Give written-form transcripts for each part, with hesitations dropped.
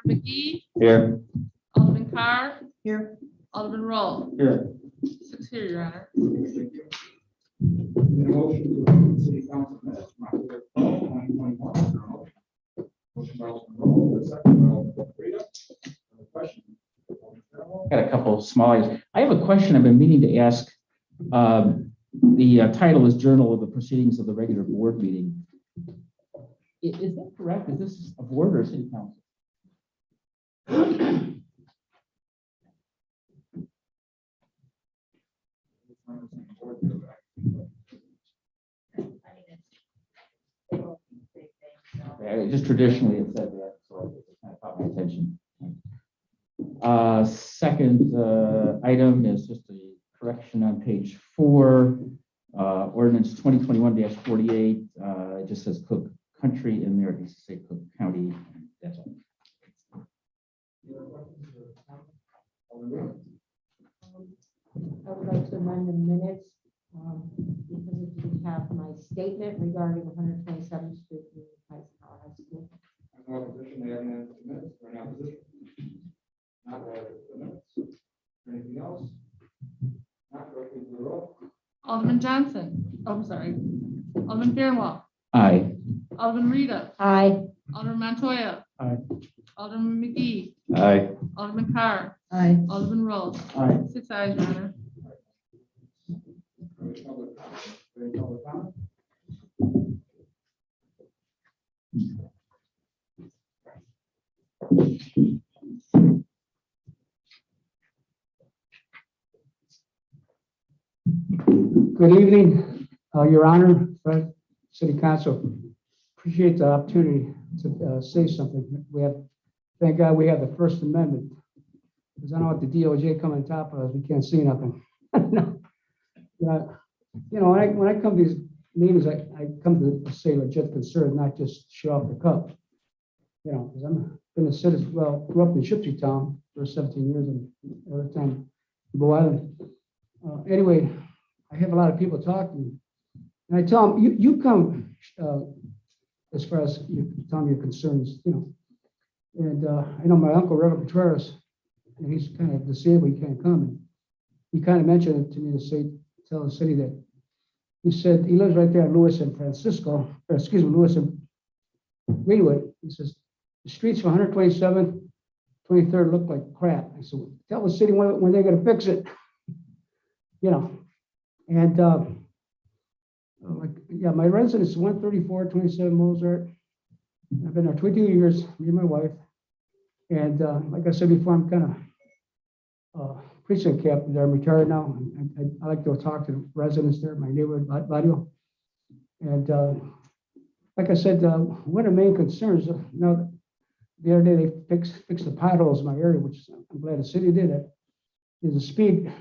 McGee, Here. Alderman Carr, Here. Alderman Roll. Here. 6 here, Your Honor. Thank you. Need a motion to approve the city council minutes from October 12, 2021. Is there a motion? Motion by Alderman Roll, the second by Alderman Rita. Any questions? Alderman Fairwell? Got a couple small items. I have a question I've been meaning to ask. The title is Journal of the Proceedings of the Regular Board Meeting. Is that correct? Is this a board or a city council? Okay, just traditionally it said that, so it kind of caught my attention. Second item is just a correction on page 4, ordinance 2021-48. It just says Cook Country in there. It needs to say Cook County. That's all. I would like to amend the minutes because it didn't have my statement regarding 127th Street in Eisenhower High School. No opposition, they have any minutes or any opposition? Not the minutes. Anything else? Not go to the roll. Alderman Johnson. Oh, I'm sorry. Alderman Fairwell. Aye. Alderman Rita. Aye. Alderman Montoya. Aye. Alderman McGee. Aye. Alderman Carr. Aye. Alderman Roll. Aye. 6 ayes, Your Honor. Any public comment? Any public comment? Good evening, Your Honor, Fred, City Council. Appreciate the opportunity to say something. Thank God we have the First Amendment, because I don't want the DOJ coming on top of us. We can't see nothing. No. Yeah, you know, when I come to these meetings, I come to say legit concern, not just show off the cup. You know, because I'm been a citizen. Well, grew up in Shipsy Town for 17 years, and every time Bow Island. Anyway, I have a lot of people talk to me, and I tell them, you come as far as you tell me your concerns, you know. And I know my uncle, Reverend Contreras, and he's kind of disabled, he can't come. And he kind of mentioned it to me to say, tell the city that he said he lives right there in Lewis and Francisco, or excuse me, Lewis and Greenwood. He says the streets from 127th, 23rd look like crap. I said, tell the city when they're going to fix it, you know. And like, yeah, my residence is 134-27 Mozart. I've been there 22 years, me and my wife. And like I said before, I'm kind of precinct captain there. I'm retired now. I like to talk to the residents there, my neighborhood, Barrio. And like I said, one of the main concerns, now the other day they fixed the potholes in my area, which I'm glad the city did it, is the speed,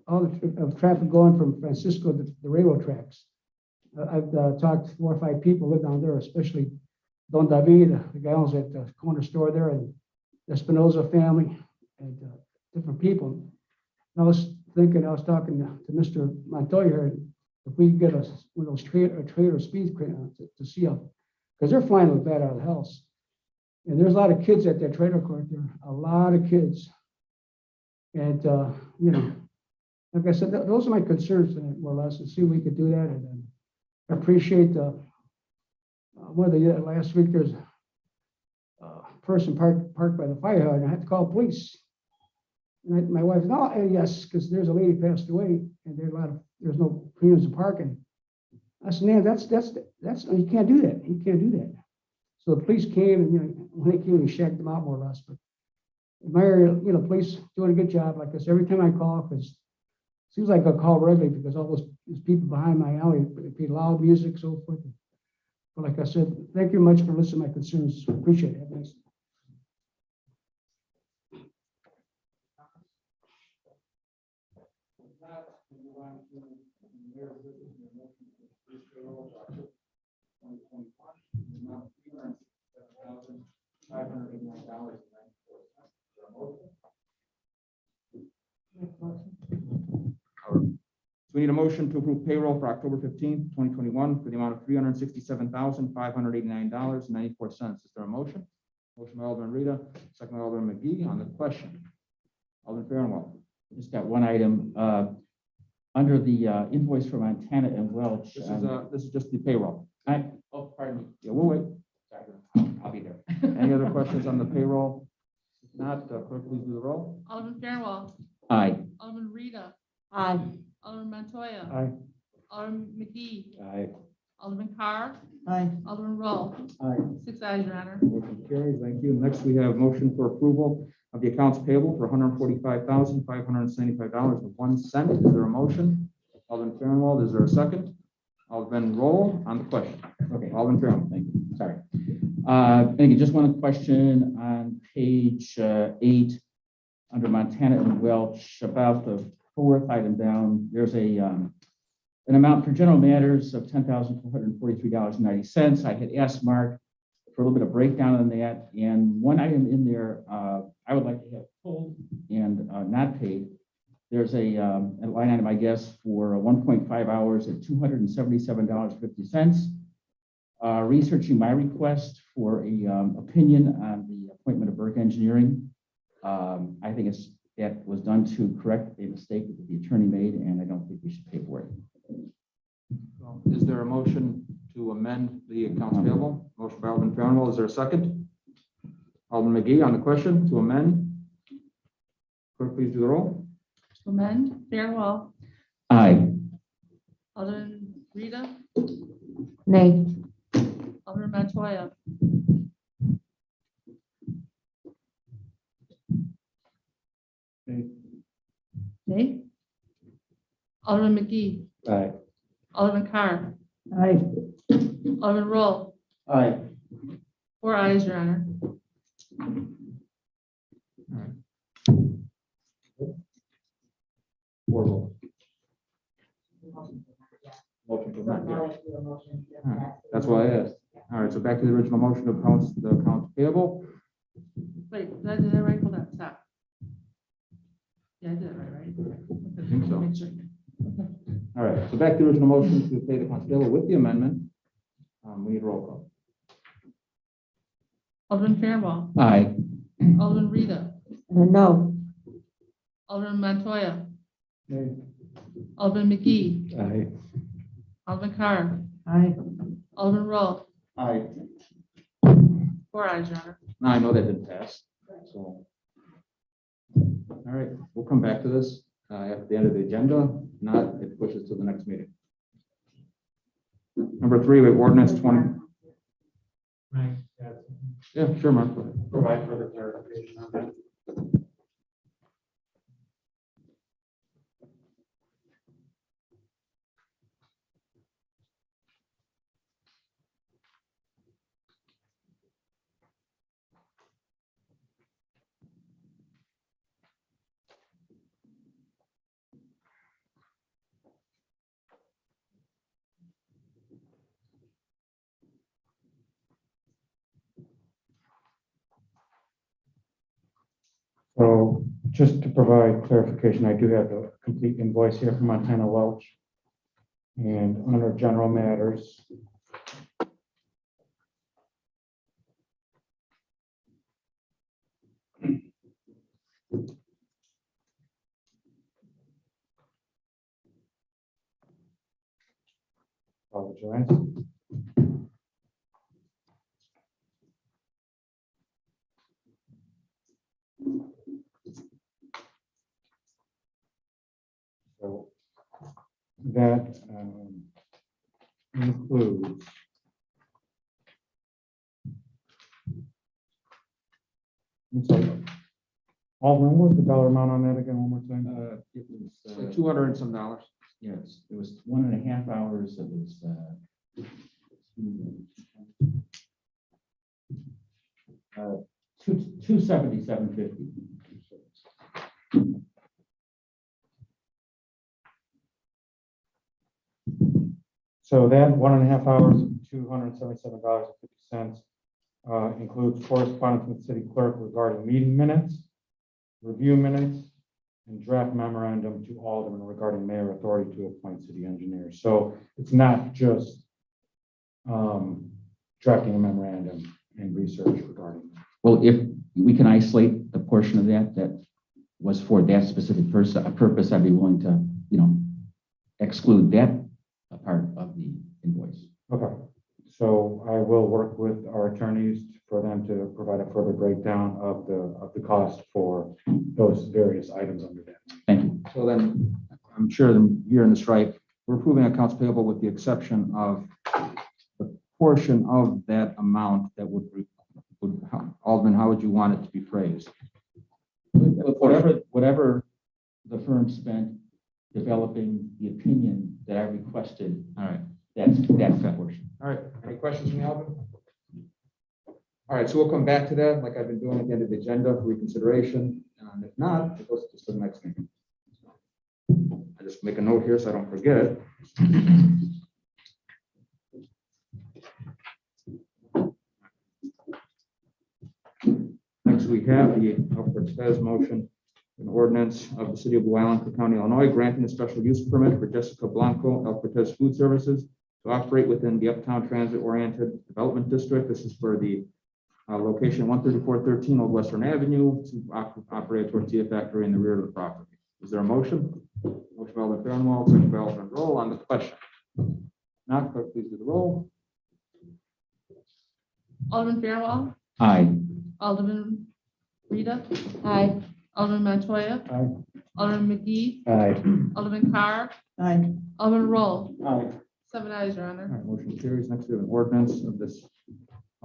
all of traffic going from Francisco to the railroad tracks. I've talked to 4 or 5 people who live down there, especially Don David, the guy owns at the corner store there, and the Espinoza family, and different people. And I was thinking, I was talking to Mr. Montoya here, if we could get one of those trailer speed to see how, because they're flying with bad out of the house. And there's a lot of kids at that trailer court there, a lot of kids. And, you know, like I said, those are my concerns, more or less, and see if we could do that. And I appreciate one of the last week, there's a person parked by the fire hydrant. I had to call police. And my wife, no, yes, because there's a lady passed away, and there's no premiums in parking. I said, man, that's you can't do that. You can't do that. So the police came, and you know, when they came, we shacked them out more or less. But in my area, you know, police doing a good job. Like I said, every time I call, because it seems like I call regularly because all those people behind my alley, they play loud music, so forth. But like I said, thank you much for listening to my concerns. Appreciate it. Have a nice day. We need a motion to approve payroll for October 15th, 2021 for the amount of $367,589.94. Is there a motion? Motion by Alderman Rita, second by Alderman McGee on the question. Alderman Fairwell. Just got one item, under the invoice for Montana and Welch. This is just the payroll. Oh, pardon me. Yeah, we'll wait. Sorry. I'll be there. Any other questions on the payroll? If not, clerk, please do the roll. Alderman Fairwell, Aye. Alderman Rita, Aye. Alderman Montoya. Aye. Alderman McGee, Aye. Alderman Carr, Aye. Alderman Roll. Aye. 6 ayes, Your Honor. Motion carries. Thank you. Next, we have motion for approval of the accounts payable for $145,575.01. Is there a motion? Alderman Fairwell, is there a second? Alderman Roll on the question. Okay. Alderman Fairwell. Thank you. Sorry. Thank you. Just one question on page 8, under Montana and Welch, about the fourth item down. There's an amount for general matters of $10,443.90. I had asked Mark for a little bit of breakdown on that, and one item in there I would like to have pulled and not paid. There's a line item, I guess, for 1.5 hours at $277.50. Researching my request for a opinion on the appointment of Burke Engineering. I think that was done to correct a mistake that the attorney made, and I don't think we should pay for it. Is there a motion to amend the accounts payable? Motion by Alderman Fairwell. Is there a second? Alderman McGee on the question to amend. Clerk, please do the roll. To amend, Fairwell, Aye. Alderman Rita, Nay. Alderman Montoya. Nay. Alderman McGee, Aye. Alderman Carr, Aye. Alderman Roll. Aye. 4 ayes, Your Honor. Four roll. Motion to amend. That's why I asked. All right, so back to the original motion of the accounts payable. Wait, did I do that right? Hold on, stop. Yeah, I did it right? I think so. Make sure. All right, so back to the original motion to pay the accounts payable with the amendment. We need a roll call. Alderman Fairwell, Aye. Alderman Rita, No. Alderman Montoya, Nay. Alderman McGee, Aye. Alderman Carr, Aye. Alderman Roll. Aye. 4 ayes, Your Honor. Now, I know that didn't pass, so. All right, we'll come back to this at the end of the agenda. If not, it pushes to the next meeting. Number 3, we have ordinance 20. Yeah, sure, Mark. Go ahead. Provide further clarification on that. So just to provide clarification, I do have the complete invoice here from Montana Welch. And under general matters. Apologize. So that includes I'm sorry. Alderman, what was the dollar amount on that again, one more time? It was, Like $200 and some dollars. yes, it was 1.5 hours. It was, $277.50. So that 1.5 hours, $277.50 includes correspondence with the city clerk regarding meeting minutes, review minutes, and draft memorandum to aldermen regarding mayor authority to appoint city engineers. So it's not just drafting a memorandum and research regarding that. Well, if we can isolate the portion of that was for that specific purpose, I'd be willing to, exclude that part of the invoice. Okay, so I will work with our attorneys for them to provide a further breakdown of the cost for those various items under that. Thank you. So then, I'm sure you're in this right, we're approving accounts payable with the exception of the portion of that amount that would, Alderman, how would you want it to be phrased? Whatever the firm spent developing the opinion that I requested, All right. that's that portion. All right, any questions from the Alderman? All right, so we'll come back to that, like I've been doing at the end of the agenda for reconsideration. And if not, it goes to the next meeting. I just make a note here so I don't forget. Next, we have the Cortez motion, an ordinance of the city of Blue Island, Cook County, Illinois, granting a special use permit for Jessica Blanco, El Cortez Food Services to operate within the Uptown Transit-Oriented Development District. This is for the location 13413 Old Western Avenue to operate a tortilla factory in the rear of the property. Is there a motion? Motion by Alderman Fairwell, second by Alderman Roll on the question. Now, clerk, please do the roll. Alderman Fairwell, Aye. Alderman Rita, Aye. Alderman Montoya. Aye. Alderman McGee, Aye. Alderman Carr, Aye. Alderman Roll, Aye. 7 ayes, Your All Honor. right, motion carries. Next, we have an ordinance of this.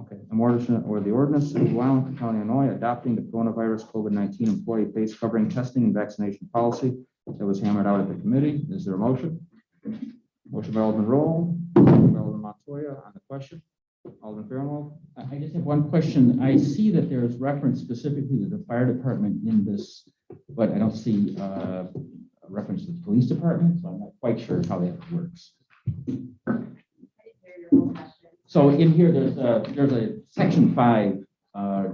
Okay, an ordinance or the ordinance of Blue Island, Cook County, Illinois, adopting the coronavirus COVID-19 employee face covering testing and vaccination policy that was hammered out at the committee. Is there a motion? Motion by Alderman Roll, second by Alderman Montoya on the question. Alderman Fairwell. I just have one question. I see that there is reference specifically to the fire department in this, but I don't see a reference to the police department, so I'm not quite sure how that works. So in here, there's a section 5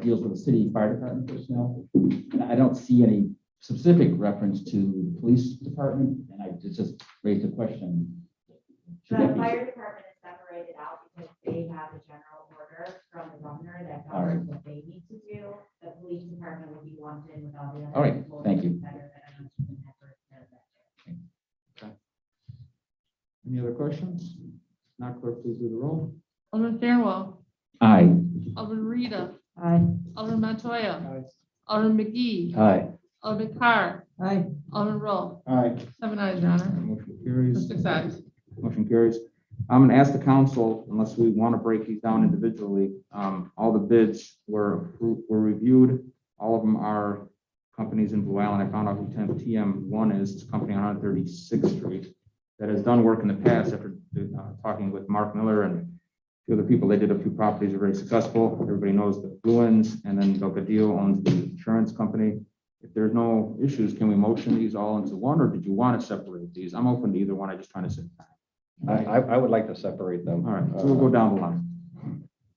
deals with the city fire department personnel. And I don't see any specific reference to the police department, and I just raised a question. Should The that be- fire department is separated out because they have a general order from the governor that All right. governs what they need to do. The police department would be lumped in with all the other. All right, employees thank you. that are mentioned in that first paragraph. Any other questions? Not clerk, please do the roll. Alderman Fairwell, Aye. Alderman Rita, Aye. Alderman Montoya. Aye. Alderman McGee, Aye. Alderman Carr, Aye. Alderman Roll, Aye. 7 ayes, Your Honor. Motion carries. 6 ayes. Motion carries. I'm going to ask the council, unless we want to break these down individually, all the bids were reviewed. All of them are companies in Blue Island. I found out who TM1 is. It's a company on 136th Street that has done work in the past after talking with Mark Miller and a few other people. They did a few properties, are very successful. Everybody knows the Bruins, and then Delgadillo owns the insurance company. If there's no issues, can we motion these all into one, or did you want to separate these? I'm open to either one. I just trying to save time. I would like to separate them. All right, so we'll go down the line.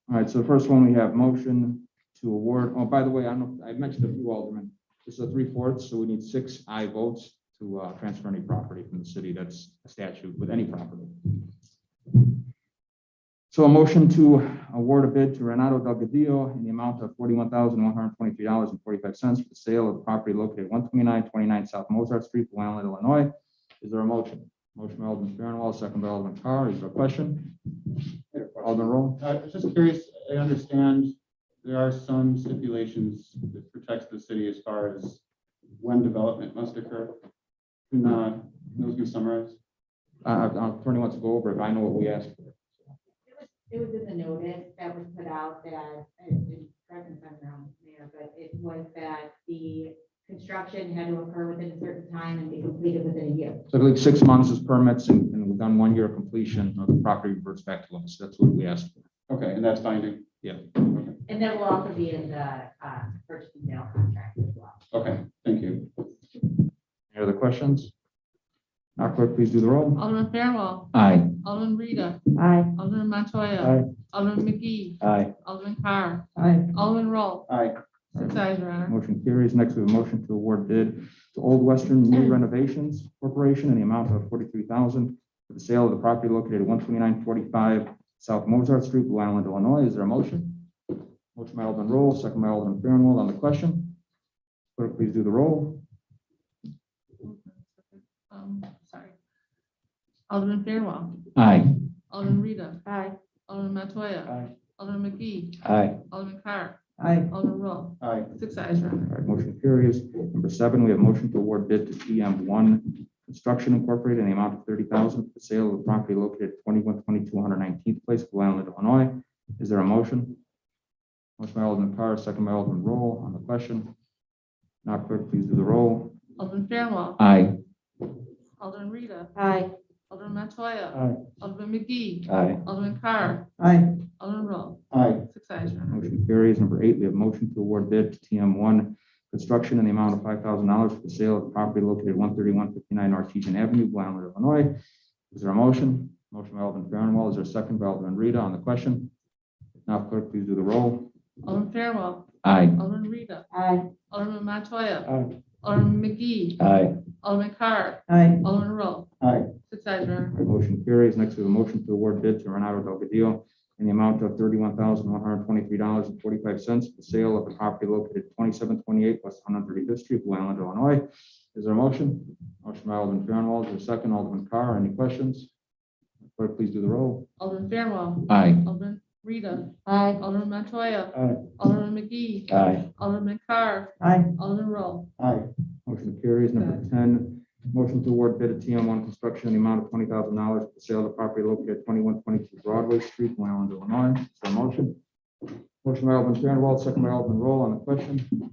All right, so the first one, we have motion to award, oh, by the way, I mentioned a few aldermen. This is a 3/4, so we need 6 aye votes to transfer any property from the city. That's a statute with any property. So a motion to award a bid to Renato Delgadillo in the amount of $41,123.45 for the sale of property located at 12929 South Mozart Street, Blue Island, Illinois. Is there a motion? Motion by Alderman Fairwell, second by Alderman Carr. Is there a question? Alderman Roll. I was just curious, I understand there are some stipulations that protects the city as far as when development must occur. Can those be summarized? Attorney wants to go over it. I know what we asked for. It was in the notice that was put out that, and correct me if I'm wrong, Mayor, but it was that the construction had to occur within a certain time and be completed within a year. So I believe 6 months is permits and we've done 1 year completion of the property reverts back to us. That's what we asked for. Okay, and that's binding? Yeah. Okay. And that will also be in the purchase and sale contract as well. Okay, thank you. Any other questions? Now, clerk, please do the roll. Alderman Fairwell, Aye. Alderman Rita, Aye. Alderman Montoya. Aye. Alderman McGee, Aye. Alderman Carr, Aye. Alderman Roll, Aye. 6 ayes, Your Honor. Motion carries. Next, we have a motion to award bid to Old Western New Renovations Corporation in the amount of $43,000 for the sale of the property located at 12945 South Mozart Street, Blue Island, Illinois. Is there a motion? Motion by Alderman Roll, second by Alderman Fairwell on the question. Clerk, please do the roll. Sorry. Alderman Fairwell, Aye. Alderman Rita, Aye. Alderman Montoya. Aye. Alderman McGee, Aye. Alderman Carr, Aye. Alderman Roll, Aye. 6 ayes, Your Honor. All right, motion carries. Number 7, we have motion to award bid to TM1 Construction Incorporated in the amount of $30,000 for the sale of the property located at 2122 119th Place, Blue Island, Illinois. Is there a motion? Motion by Alderman Carr, second by Alderman Roll on the question. Now, clerk, please do the roll. Alderman Fairwell, Aye. Alderman Rita, Aye. Alderman Montoya. Aye. Alderman McGee, Aye. Alderman Carr, Aye. Alderman Roll, Aye. 6 ayes, Your Honor. Motion carries. Number 8, we have motion to award bid to TM1 Construction in the amount of $5,000 for the sale of the property located at 13159 Artesian Avenue, Blue Island, Illinois. Is there a motion? Motion by Alderman Fairwell. Is there a second by Alderman Rita on the question? Now, clerk, please do the roll. Alderman Fairwell, Aye. Alderman Rita, Aye. Alderman Montoya. Aye. Alderman McGee, Aye. Alderman Carr, Aye. Alderman Roll, Aye. 6 ayes, Your Honor. All right, motion carries. Next, we have a motion to award bid to Renato Delgadillo in the amount of $31,123.45 for the sale of the property located at 2728 West 135th Street, Blue Island, Illinois. Is there a motion? Motion by Alderman Fairwell. Is there a second? Alderman Carr. Any questions? Clerk, please do the roll. Alderman Fairwell, Aye. Alderman Rita, Aye. Alderman Montoya. Aye. Alderman McGee, Aye. Alderman Carr, Aye. Alderman Roll, Aye. Motion carries. Number 10, motion to award bid to TM1 Construction in the amount of $20,000 for the sale of the property located at 2122 Broadway Street, Blue Island, Illinois. Is there a motion? Motion by Alderman Fairwell, second by Alderman Roll on the question.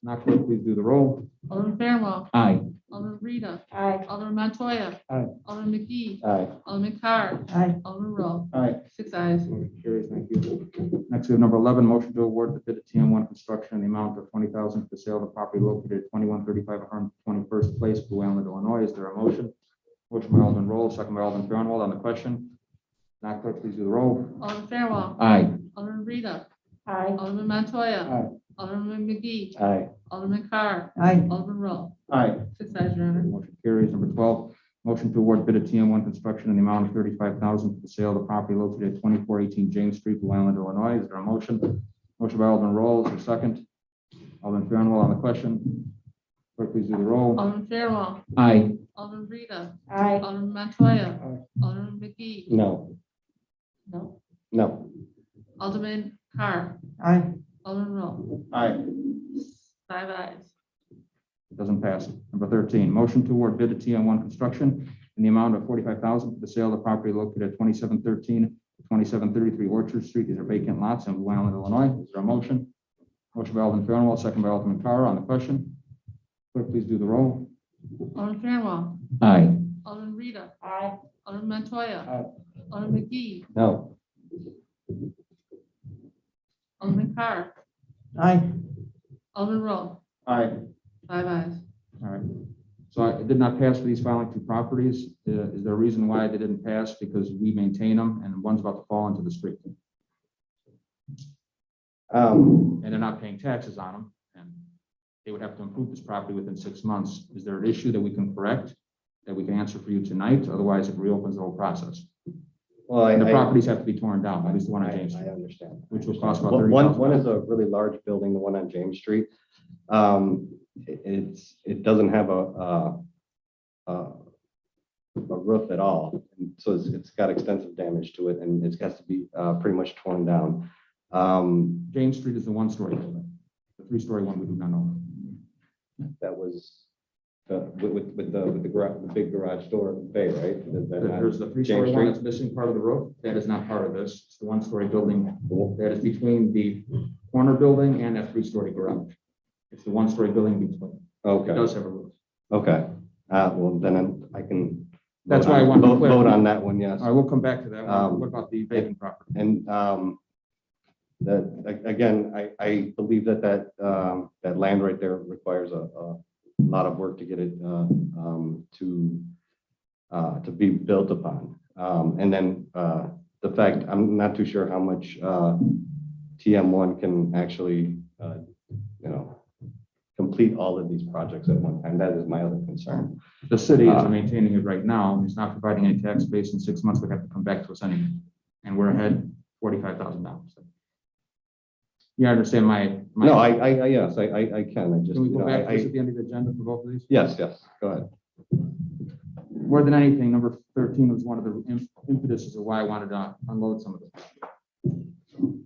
Now, clerk, please do the roll. Alderman Fairwell, Aye. Alderman Rita, Aye. Alderman Montoya. Aye. Alderman McGee, Aye. Alderman Carr, Aye. Alderman Roll, Aye. 6 ayes. Motion carries. Thank you. Next, we have number 11, motion to award the bid to TM1 Construction in the amount of $20,000 for the sale of the property located at 2135 121st Place, Blue Island, Illinois. Is there a motion? Motion by Alderman Roll, second by Alderman Fairwell on the question. Now, clerk, please do the roll. Alderman Fairwell, Aye. Alderman Rita, Aye. Alderman Montoya. Aye. Alderman McGee, Aye. Alderman Carr, Aye. Alderman Roll, Aye. 6 ayes, Your Honor. Motion carries. Number 12, motion to award bid to TM1 Construction in the amount of $35,000 for the sale of the property located at 2418 James Street, Blue Island, Illinois. Is there a motion? Motion by Alderman Roll. Is there a second? Alderman Fairwell on the question. Clerk, please do the roll. Alderman Fairwell, Aye. Alderman Rita, Aye. Alderman Montoya. Aye. Alderman McGee, No. no, No. Alderman Carr, Aye. Alderman Roll, Aye. 5 ayes. It doesn't pass. Number 13, motion to award bid to TM1 Construction in the amount of $45,000 for the sale of the property located at 2713 to 2733 Orchard Street. These are vacant lots in Blue Island, Illinois. Is there a motion? Motion by Alderman Fairwell, second by Alderman Carr on the question. Clerk, please do the roll. Alderman Fairwell, Aye. Alderman Rita, Aye. Alderman Montoya. Aye. Alderman McGee, No. Alderman Carr, Aye. Alderman Roll, Aye. 5 ayes. All right. So it did not pass for these following two properties. Is there a reason why they didn't pass? Because we maintain them and one's about to fall into the street. And they're not paying taxes on them. And they would have to improve this property within 6 months. Is there an issue that we can correct, that we can answer for you tonight? Otherwise, it reopens the whole process. Well, And the properties have to be torn down, at least the one on I James Street, understand. which will cost about One, $30,000. one is a really large building, the one on James Street. It doesn't have a roof at all. And so it's got extensive damage to it and it has to be pretty much torn down. James Street is the one-story building. The three-story one, we do not own. That was with the garage, the big garage door bay, right? There's the three-story one that's missing part of the roof. That is not part of this. It's the one-story building that is between the corner building and that three-story garage. It's the one-story building between. It Okay, does have a roof. okay. Well, then I can. That's vote why I on- wanted to vote clarify. on that one, yes. All right, we'll come back to that. Um, What about the vacant property? And that, again, I believe that land right there requires a lot of work to get it to be built upon. And then the fact, I'm not too sure how much TM1 can actually, complete all of these projects at one time. That is my other concern. The city is maintaining it right now. It's not providing any tax base. In 6 months, they have to come back to us anyway. And we're ahead $45,000. You understand my? No, yes, I can. I just, Can we you go know, back to this I, at the end of the agenda for both of these? yes, go ahead. More than anything, number 13 was one of the impetuses of why I wanted to unload some of this.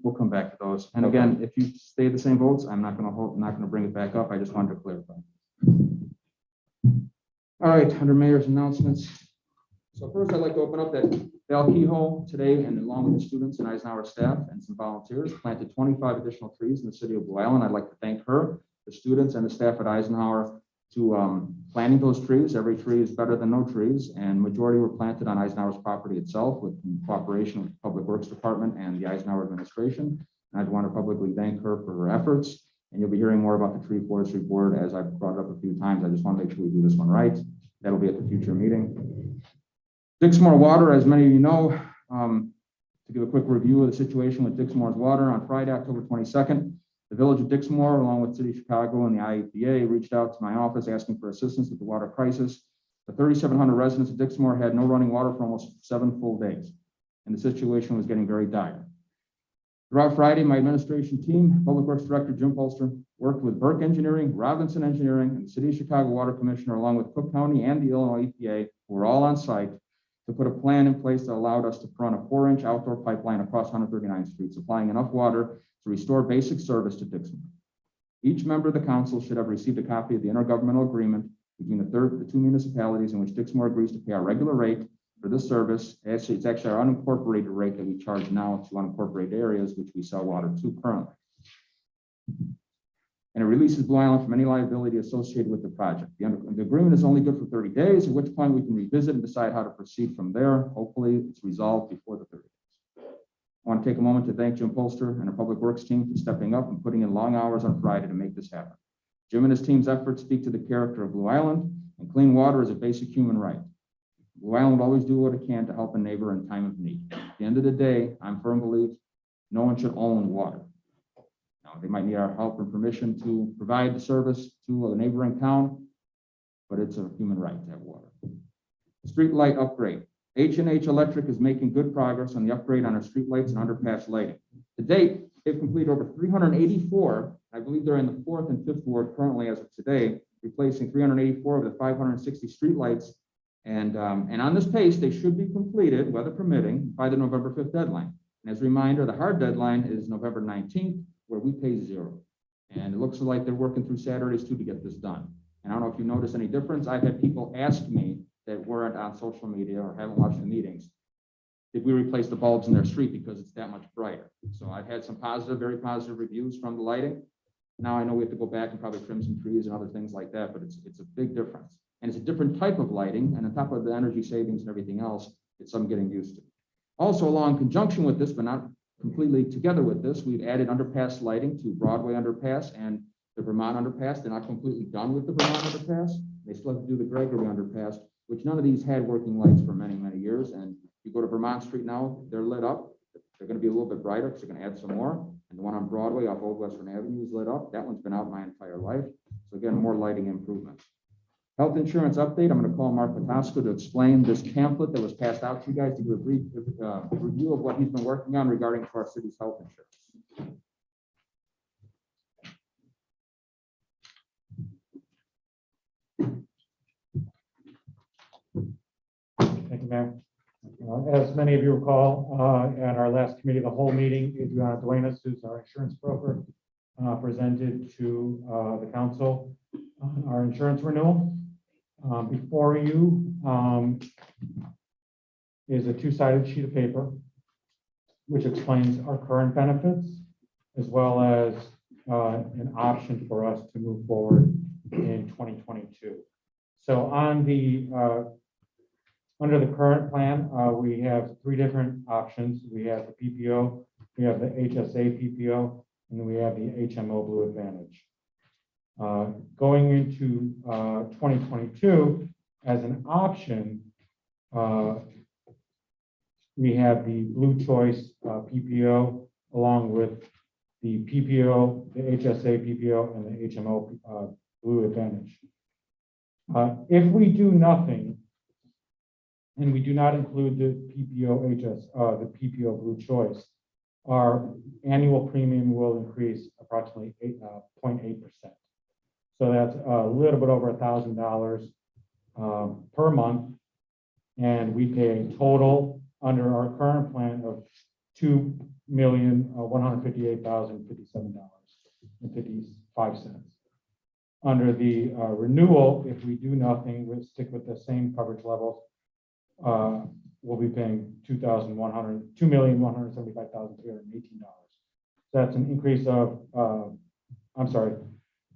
We'll come back to those. And again, if you stay the same votes, I'm not going to bring it back up. I just wanted to clarify. All right, under mayor's announcements. So first, I'd like to open up that Val Kehoe today, and along with the students and Eisenhower staff and some volunteers, planted 25 additional trees in the city of Blue Island. I'd like to thank her, the students, and the staff at Eisenhower to planting those trees. Every tree is better than no trees, and majority were planted on Eisenhower's property itself with cooperation with the Public Works Department and the Eisenhower administration. And I'd want to publicly thank her for her efforts. And you'll be hearing more about the Tree Forestry Board as I've brought it up a few times. I just want to make sure we do this one right. That'll be at the future meeting. Dixmoor Water, as many of you know, to give a quick review of the situation with Dixmoor's water, on Friday, October 22nd, the village of Dixmoor, along with City of Chicago and the IEPA, reached out to my office asking for assistance with the water crisis. The 3,700 residents of Dixmoor had no running water for almost 7 full days, and the situation was getting very dire. Throughout Friday, my administration team, Public Works Director Jim Polster, worked with Burke Engineering, Robinson Engineering, and the City of Chicago Water Commissioner, along with Cook County and the Illinois EPA, who were all on site, to put a plan in place that allowed us to run a 4-inch outdoor pipeline across 139th Street, supplying enough water to restore basic service to Dixmoor. Each member of the council should have received a copy of the intergovernmental agreement between the 2 municipalities in which Dixmoor agrees to pay our regular rate for this service. It's actually our unincorporated rate that we charge now to unincorporated areas, which we sell water to currently. And it releases Blue Island from any liability associated with the project. The agreement is only good for 30 days, at which point we can revisit and decide how to proceed from there. Hopefully, it's resolved before the 30 days. I want to take a moment to thank Jim Polster and our Public Works team for stepping up and putting in long hours on Friday to make this happen. Jim and his team's efforts speak to the character of Blue Island, and clean water is a basic human right. Blue Island will always do what it can to help a neighbor in time of need. At the end of the day, I'm firm believer no one should own water. Now, they might need our help and permission to provide the service to a neighboring town, but it's a human right to have water. Street light upgrade. H&H Electric is making good progress on the upgrade on our street lights and underpass lighting. To date, they've completed over 384. I believe they're in the 4th and 5th ward currently as of today, replacing 384 of the 560 street lights. And on this pace, they should be completed, weather permitting, by the November 5th deadline. And as a reminder, the hard deadline is November 19th, where we pay 0. And it looks like they're working through Saturdays too to get this done. And I don't know if you notice any difference. I've had people ask me that weren't on social media or haven't watched the meetings, did we replace the bulbs in their street because it's that much brighter? So I've had some positive, very positive reviews from the lighting. Now I know we have to go back and probably trim some trees and other things like that, but it's a big difference. And it's a different type of lighting, and on top of the energy savings and everything else, it's something getting used to. Also, along conjunction with this, but not completely together with this, we've added underpass lighting to Broadway Underpass and the Vermont Underpass. They're not completely done with the Vermont Underpass. They still have to do the Gregory Underpass, which none of these had working lights for many, many years. And if you go to Vermont Street now, they're lit up. They're going to be a little bit brighter because they're going to add some more. And the one on Broadway off Old Western Avenue is lit up. That one's been out my entire life. So again, more lighting improvements. Health insurance update. I'm going to call Mark Patosco to explain this pamphlet that was passed out to you guys to give a brief review of what he's been working on regarding to our city's health insurance. Thank you, Mayor. As many of you recall, at our last committee of the whole meeting, Adriana Duenas, who's our insurance broker, presented to the council on our insurance renewal. Before you is a 2-sided sheet of paper, which explains our current benefits, as well as an option for us to move forward in 2022. So on the under the current plan, we have 3 different options. We have the PPO, we have the HSA PPO, and then we have the HMO Blue Advantage. Going into 2022, as an option, we have the Blue Choice PPO, along with the PPO, the HSA PPO, and the HMO Blue Advantage. If we do nothing, and we do not include the PPO the PPO Blue Choice, our annual premium will increase approximately 0.8%. So that's a little bit over $1,000 per month. And we pay a total under our current plan of $2,158,057.55. Under the renewal, if we do nothing, we'll stick with the same coverage levels. We'll be paying $2,175,318. That's an increase of,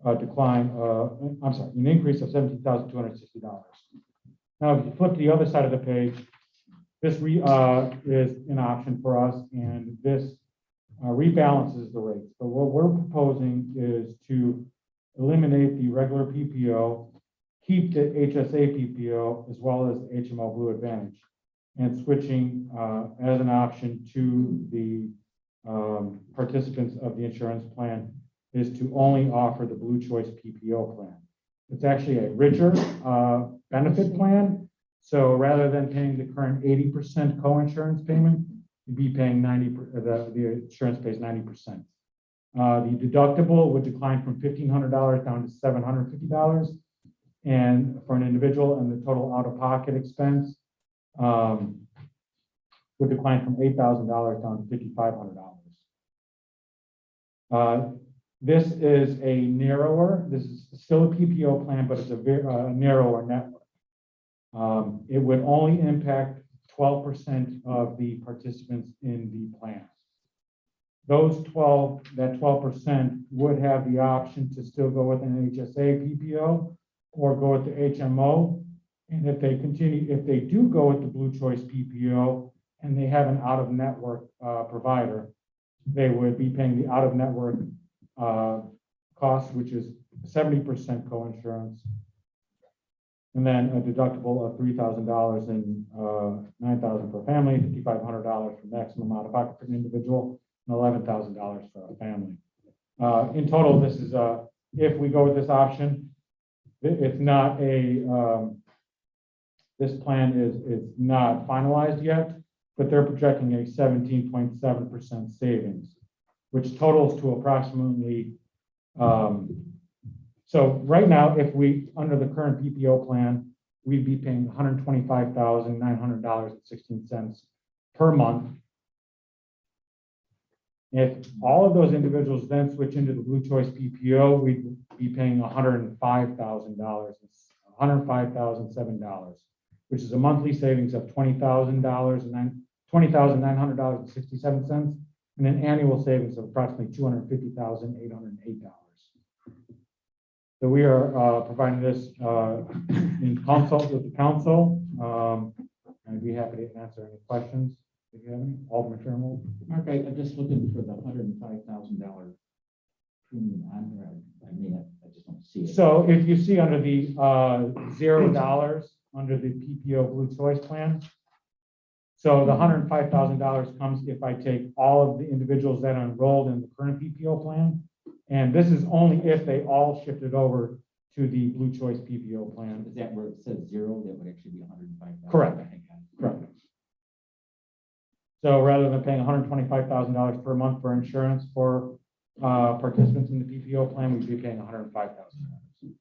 a decline, an increase of $17,260. Now, if you flip to the other side of the page, this is an option for us, and this rebalances the rates. But what we're proposing is to eliminate the regular PPO, keep the HSA PPO, as well as the HMO Blue Advantage, and switching as an option to the participants of the insurance plan is to only offer the Blue Choice PPO plan. It's actually a richer benefit plan. So rather than paying the current 80% co-insurance payment, you'd be paying the insurance pays 90%. The deductible would decline from $1,500 down to $750, and for an individual, and the total out-of-pocket expense would decline from $8,000 down to $5,500. This is this is still a PPO plan, but it's a very narrower network. It would only impact 12% of the participants in the plan. That 12% would have the option to still go with an HSA PPO or go with the HMO. And if they do go with the Blue Choice PPO and they have an out-of-network provider, they would be paying the out-of-network cost, which is 70% co-insurance, and then a deductible of $3,000 and $9,000 per family, $5,500 for maximum out-of-pocket for an individual, and $11,000 for a family. In total, this is if we go with this option, it's not this plan is not finalized yet, but they're projecting a 17.7% savings, which totals to approximately. So right now, if we, under the current PPO plan, we'd be paying $125,900.16 per month. If all of those individuals then switch into the Blue Choice PPO, we'd be paying $105,007, which is a monthly savings of $20,900.67, and an annual savings of approximately $250,808. So we are providing this in consult with the council. I'd be happy to answer any questions if you have any. Alderman Fairwell. Mark, I'm just looking for the $105,000 premium on here. I just don't see it. So if you see under the $0 under the PPO Blue Choice plan, so the $105,000 comes if I take all of the individuals that are enrolled in the current PPO plan. And this is only if they all shifted over to the Blue Choice PPO plan. Is that where it says 0? That would actually be $105,000. Correct. Correct. So rather than paying $125,000 per month for insurance for participants in the PPO plan, we'd be paying $105,000.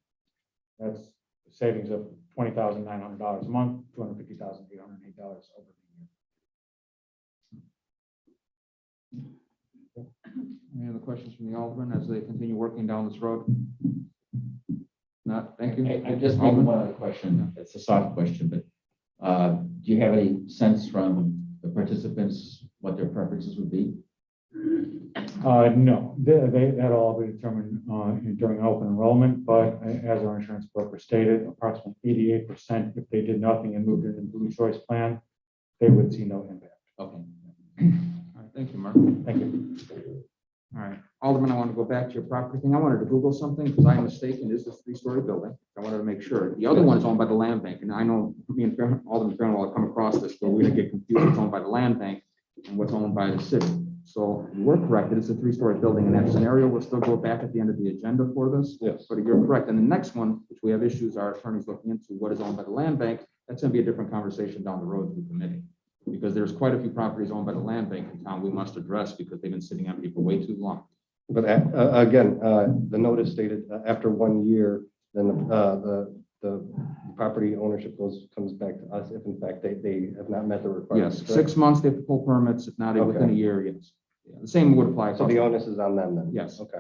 That's a savings of $20,900 a month, $250,808 over the year. Any other questions from the Alderman as they continue working down this road? Not, thank you. I just have one other question. It's a soft question, but do you have any sense from the participants what their preferences would be? No, that'll all be determined during open enrollment, but as our insurance broker stated, approximately 88%, if they did nothing and moved into the Blue Choice plan, they would see no impact. Okay. All right, thank you, Mark. Thank you. All right, Alderman, I want to go back to your property thing. I wanted to Google something because I am mistaken. It is a 3-story building. I wanted to make sure. The other one is owned by the land bank, and I know me and Alderman Fairwell have come across this, but we're going to get confused. What's owned by the land bank and what's owned by the city. So you were correct. It is a 3-story building in that scenario. We'll still go back at the end of the agenda for this. Yes. But you're correct. And the next one, which we have issues, our attorneys looking into what is owned by the land bank, that's going to be a different conversation down the road with the committee. because there's quite a few properties owned by the land bank in town we must address because they've been sitting empty for way too long. But again, the notice stated after 1 year, then the property ownership comes back to us if in fact they have not met the requirements. Yes, correct? 6 months, they have to pull permits, if not within a Okay. year, yes. Yeah, the same would apply. So the onus is on them then? Yes. Okay.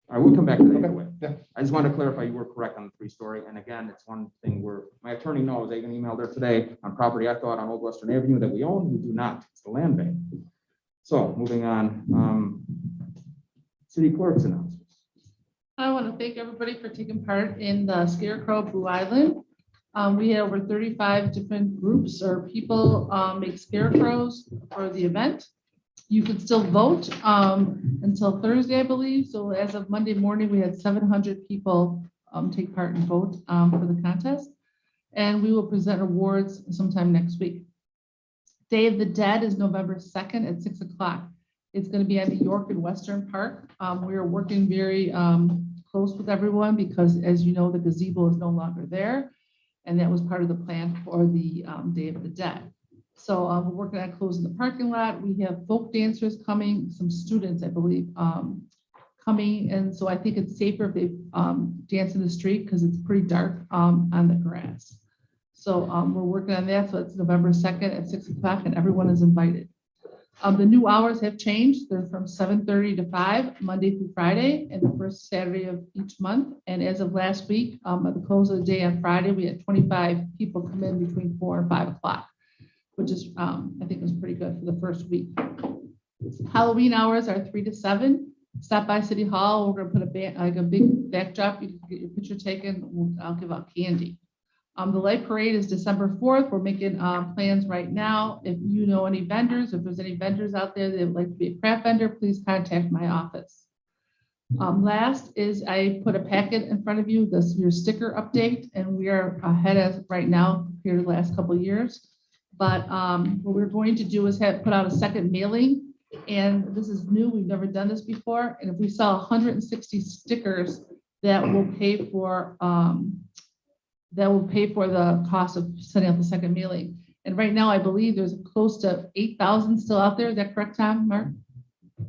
All right, we'll come back to that either Okay, way. yeah. I just wanted to clarify you were correct on the 3-story. And again, it's one thing where my attorney knows, they can email there today on property I thought on Old Western Avenue that we own, we do not. It's the land bank. So moving on, city clerk's announcements. I want to thank everybody for taking part in the Scarecrow Blue Island. We had over 35 different groups or people make scarecrows for the event. You could still vote until Thursday, I believe. So as of Monday morning, we had 700 people take part and vote for the contest. And we will present awards sometime next week. Day of the Dead is November 2nd at 6 o'clock. It's going to be at the York and Western Park. We are working very close with everyone because, as you know, the gazebo is no longer there. And that was part of the plan for the Day of the Dead. So we're working on closing the parking lot. We have folk dancers coming, some students, I believe, coming. And so I think it's safer if they dance in the street because it's pretty dark on the grass. So we're working on that. So it's November 2nd at 6 o'clock and everyone is invited. The new hours have changed. They're from 7:30 to 5, Monday through Friday, and the first Saturday of each month. And as of last week, at the close of the day on Friday, we had 25 people come in between 4 and 5 o'clock, which is, I think was pretty good for the first week. Halloween hours are 3 to 7. Stop by City Hall. We're gonna put a big backdrop. You can get your picture taken. I'll give out candy. The light parade is December 4th. We're making plans right now. If you know any vendors, if there's any vendors out there that would like to be a craft vendor, please contact my office. Last is I put a packet in front of you, this your sticker update, and we are ahead as right now compared to the last couple of years. But what we're going to do is put out a second mailing, and this is new. We've never done this before. And if we sell 160 stickers, that will pay for the cost of sending out the second mailing. And right now, I believe there's close to 8,000 still out there. Is that correct, Tom, Mark?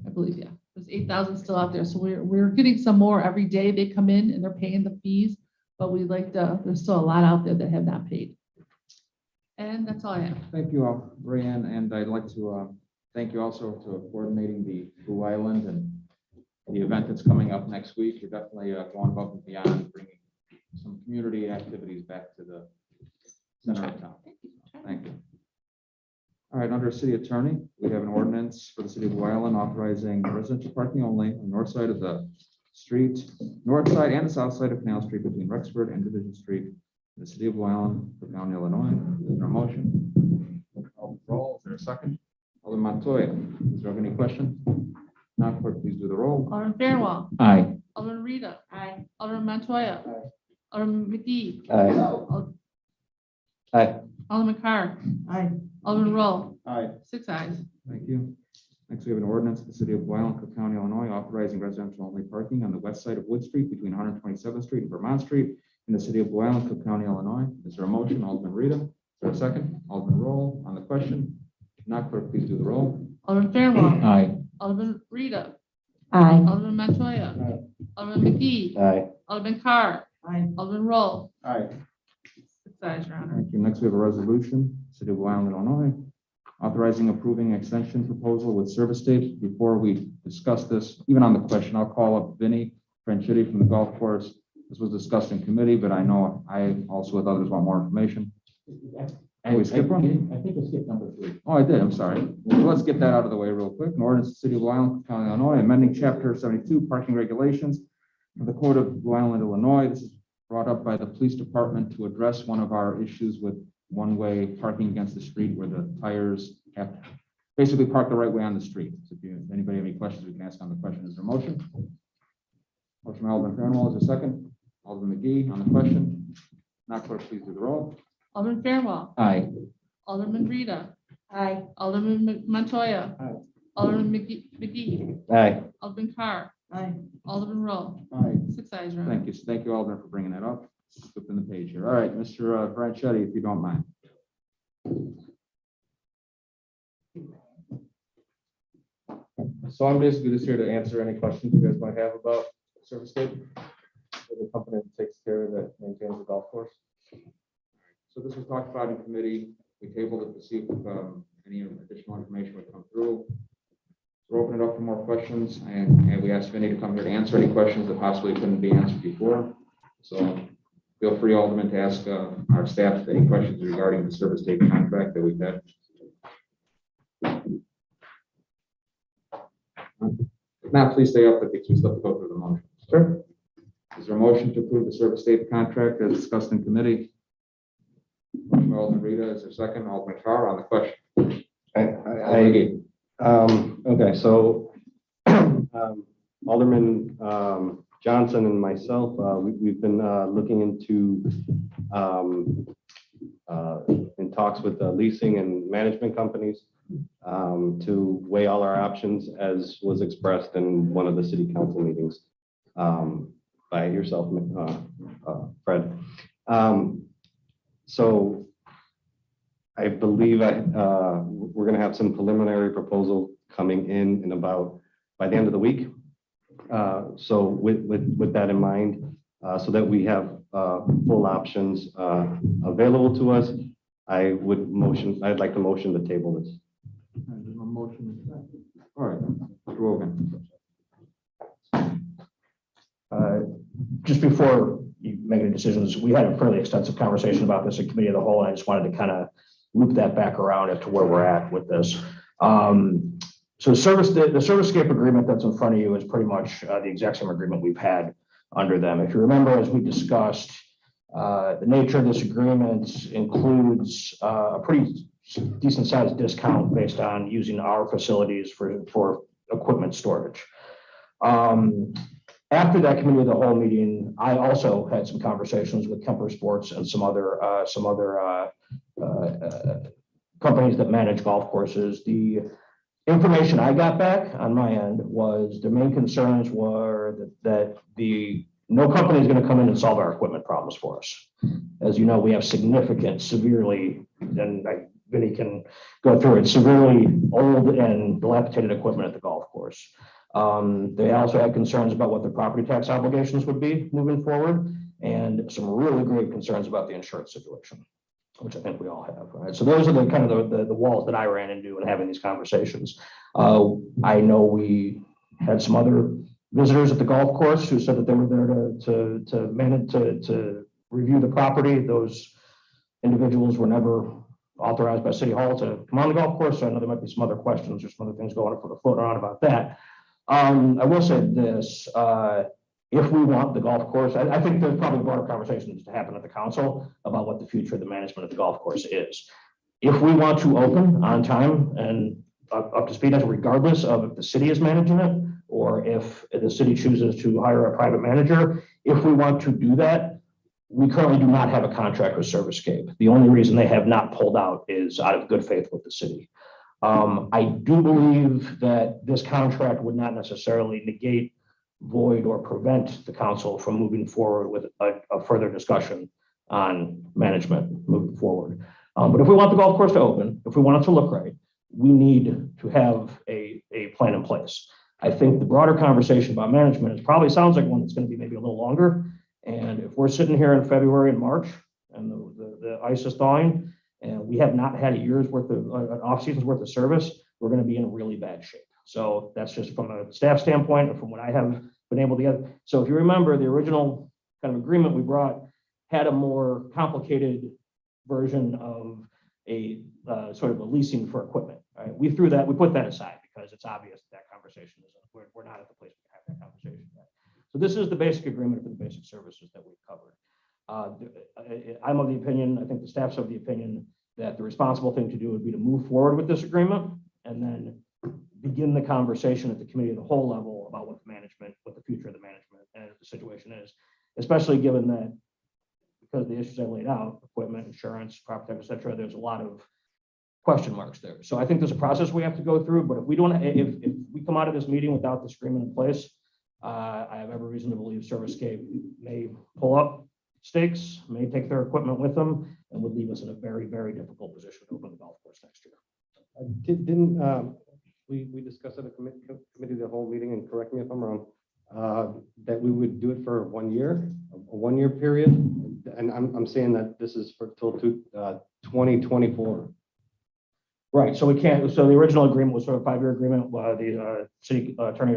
I believe, yeah. There's 8,000 still out there. So we're getting some more every day. They come in and they're paying the fees, but there's still a lot out there that have not paid. And that's all I have. Thank you all, Brianne, and I'd like to thank you also to coordinating the Blue Island and the event that's coming up next week. You're definitely going above and beyond, bringing some community activities back to the center of town. Thank you. All right, under city attorney, we have an ordinance for the city of Blue Island authorizing residential parking only on the north side of the street, north side and the south side of Canal Street between Rexford and Division Street in the city of Blue Island, Cook County, Illinois. Is there a motion? Roll. Is there a second? Alderman Montoya, is there any questions? Not, clerk, please do the roll. Alderman Fairwell, Aye. Alderman Rita, Aye. Alderman Montoya, Alderman McGee, Aye. Aye. Alderman Carr. Aye. Alderman Roll, Aye. 6 ayes. Thank you. Next, we have an ordinance of the city of Blue Island, Cook County, Illinois, authorizing residential only parking on the west side of Wood Street between 127th Street and Vermont Street in the city of Blue Island, Cook County, Illinois. Is there a motion? Alderman Rita. Is there a second? Alderman Roll on the question. If not, clerk, please do the roll. Alderman Fairwell, Aye. Alderman Rita, Aye. Alderman Montoya, Alderman McGee, Aye. Alderman Carr, Alderman Roll, Aye. 6 ayes, Your Honor. Thank you. Next, we have a resolution, city of Blue Island, Illinois, authorizing approving extension proposal with service date. Before we discuss this, even on the question, I'll call up Vinny Franchitti from the golf course. This was discussed in committee, but I know I also with others want more information. We skip one? I think we skipped number 3. Oh, I did. I'm sorry. Well, let's get that out of the way real quick. An ordinance of the city of Blue Island, Cook County, Illinois, amending chapter 72 parking regulations of the code of Blue Island, Illinois. This is brought up by the police department to address one of our issues with one-way parking against the street where the tires have to basically park the right way on the street. So if anybody have any questions, we can ask on the question. Is there a motion? Motion by Alderman Fairwell. Is there a second? Alderman McGee on the question. Not clerk, please do the roll. Alderman Fairwell, Aye. Alderman Rita, Aye. Alderman Montoya, Aye. Alderman McGee, Aye. Alderman Carr, Alderman Roll, Aye. 6 ayes, Your Honor. Thank you. Thank you, Alderman, for bringing that up. Flipping the page here. All right, Mr. Franchetti, if you don't mind. So I'm basically just here to answer any questions you guys might have about Servicescape, the company that takes care of that maintains the golf course. So this was talked about in committee. We tabled it to see if any additional information would come through. We're opening it up for more questions, and we asked Vinny to come here to answer any questions that possibly couldn't be answered before. So feel free, Alderman, to ask our staff any questions regarding the Servicescape contract that we've had. If not, please stay up because we still have to go through the motion. Sure. Is there a motion to approve the Servicescape contract as discussed in committee? Motion by Alderman Rita, is there a second? Alderman Carr on the question. Okay, so Alderman Johnson and myself, we've been looking into in talks with the leasing and management companies to weigh all our options as was expressed in one of the city council meetings by yourself, Fred. So I believe we're going to have some preliminary proposal coming in about by the end of the week. So with that in mind, so that we have full options available to us, I'd like to motion to table this. There's no motion. All right, Mr. Wogan. Just before you make any decisions, we had a fairly extensive conversation about this in committee of the whole, and I just wanted to kind of loop that back around as to where we're at with this. So the Servicescape agreement that's in front of you is pretty much the exact same agreement we've had under them. If you remember, as we discussed, the nature of this agreement includes a pretty decent sized discount based on using our facilities for equipment storage. After that committee of the whole meeting, I also had some conversations with Kemper Sports and some other companies that manage golf courses. The information I got back on my end was the main concerns were that no company is going to come in and solve our equipment problems for us. As you know, we have significant, severely, and Vinny can go through it, severely old and dilapidated equipment at the golf course. They also had concerns about what their property tax obligations would be moving forward, and some really grave concerns about the insurance situation, which I think we all have. Right? So those are the kind of the walls that I ran into in having these conversations. I know we had some other visitors at the golf course who said that they were there to manage to review the property. Those individuals were never authorized by City Hall to come on the golf course. So I know there might be some other questions or some other things going on floating around about that. I will say this, if we want the golf course, I think there's probably broader conversations to happen at the council about what the future of the management of the golf course is. If we want to open on time and up to speed, regardless of if the city is managing it or if the city chooses to hire a private manager, if we want to do that, we currently do not have a contract with Servicescape. The only reason they have not pulled out is out of good faith with the city. I do believe that this contract would not necessarily negate, void, or prevent the council from moving forward with a further discussion on management moving forward. But if we want the golf course to open, if we want it to look right, we need to have a plan in place. I think the broader conversation about management probably sounds like one that's going to be maybe a little longer. And if we're sitting here in February and March and the ice is thawing, and we have not had a year's worth of an off season's worth of service, we're going to be in really bad shape. So that's just from a staff standpoint and from what I have been able to get. So if you remember, the original kind of agreement we brought had a more complicated version of a sort of a leasing for equipment. Right? We put that aside because it's obvious that conversation is we're not at the place to have that conversation yet. So this is the basic agreement for the basic services that we've covered. I'm of the opinion, I think the staff's of the opinion that the responsible thing to do would be to move forward with this agreement and then begin the conversation at the committee of the whole level about what the future of the management and the situation is, especially given that because of the issues I laid out, equipment, insurance, property tax, et cetera, there's a lot of question marks there. So I think there's a process we have to go through, but if we come out of this meeting without this agreement in place, I have every reason to believe Servicescape may pull up stakes, may take their equipment with them, and would leave us in a very, very difficult position to open the golf course next year. Didn't, we discussed at a committee the whole meeting, and correct me if I'm wrong, that we would do it for 1 year, a 1 year period? And I'm saying that this is for till 2024. Right, so we can't, so the original agreement was for a 5-year agreement. The city attorney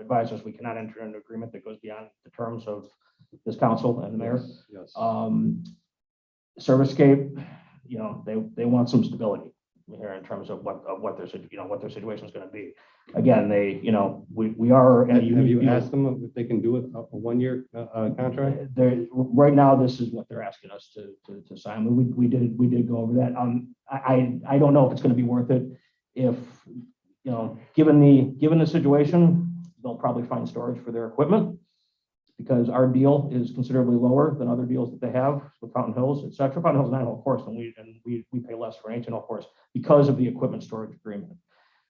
advised us we cannot enter into an agreement that goes beyond the terms of this council and the mayor. Yes. Servicescape, you know, they want some stability here in terms of what their, what their situation is going to be. Again, they, we are in a Have unique. you asked them if they can do a 1 year contract? Right now, this is what they're asking us to sign. We did go over that. I don't know if it's going to be worth it. If, given the situation, they'll probably find storage for their equipment, because our deal is considerably lower than other deals that they have with Fountain Hills, et cetera. Fountain Hills 9-hole course, and we pay less for an 18-hole course because of the equipment storage agreement.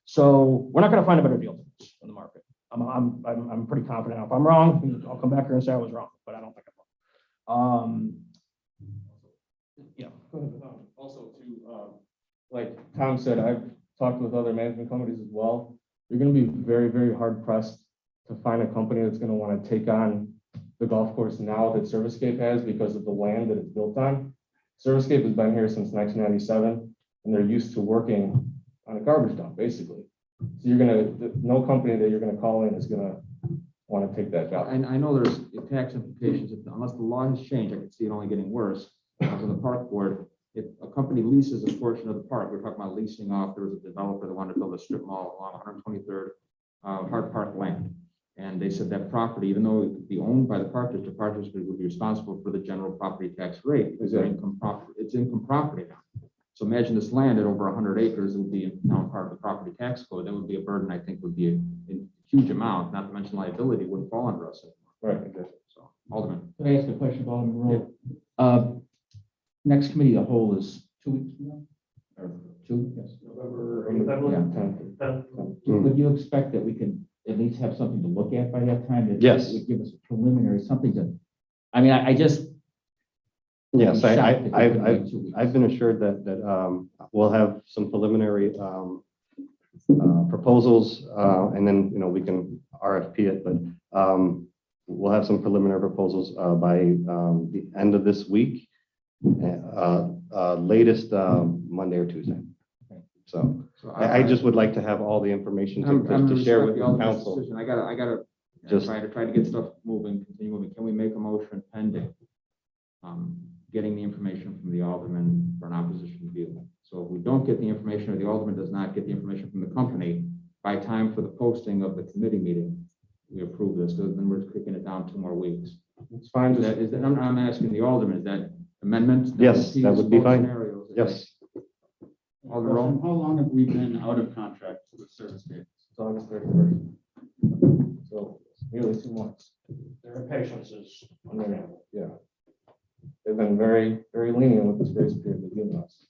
So we're not going to find a better deal than this in the market. I'm pretty confident. If I'm wrong, I'll come back here and say I was wrong, but I don't think I'm wrong. Yeah. Also, like Tom said, I've talked with other management companies as well. You're going to be very, very hard pressed to find a company that's going to want to take on the golf course now that Servicescape has, because of the land that it's built on. Servicescape has been here since 1997, and they're used to working on a garbage dump, basically. So no company that you're gonna call in is gonna want to take that job. And I know there's tax implications, unless the law has changed, I can see it only getting worse. I was on the park board. If a company leases a portion of the park, we're talking about leasing off, there was a developer that wanted to build a strip mall along 123rd Hart Park land. And they said that property, even though it could be owned by the park district would be responsible for the general property tax rate, because they're income property. It's income property now. So imagine this land at over 100 acres, it would be now part of the property tax code. That would be a burden, I think, would be a huge amount, not to mention liability wouldn't fall under us anymore. Right, exactly. So, Alderman. Can I ask a question, Alderman Roll? Next committee of the whole is 2 weeks from now? Or 2? Yes. Yeah. Would you expect that we can at least have something to look at by that time? That Yes. would give us a preliminary, something to, I mean, I just. Yes, I'm shocked that it couldn't be 2 weeks. I've been assured that we'll have some preliminary proposals, and then, we can RFP it, but we'll have some preliminary proposals by the end of this week, latest Monday or Tuesday. So I just would like to have all the information to share with the council. Decision. I gotta Just- try to get stuff moving, continue moving. Can we make a motion pending getting the information from the alderman for an opposition view? So if we don't get the information, or the alderman does not get the information from the company by time for the posting of the committee meeting, we approve this, because then we're kicking it down 2 more weeks. It's fine. Is that, I'm asking the alderman, is that amendment? Yes, that would be Both fine. scenarios? Yes. Alderman Roll? How long have we been out of contract with Servicescape? It's August 31st. So nearly 2 months. Their impatience is undeniable. Yeah. They've been very, very lenient with this grace period they've given us.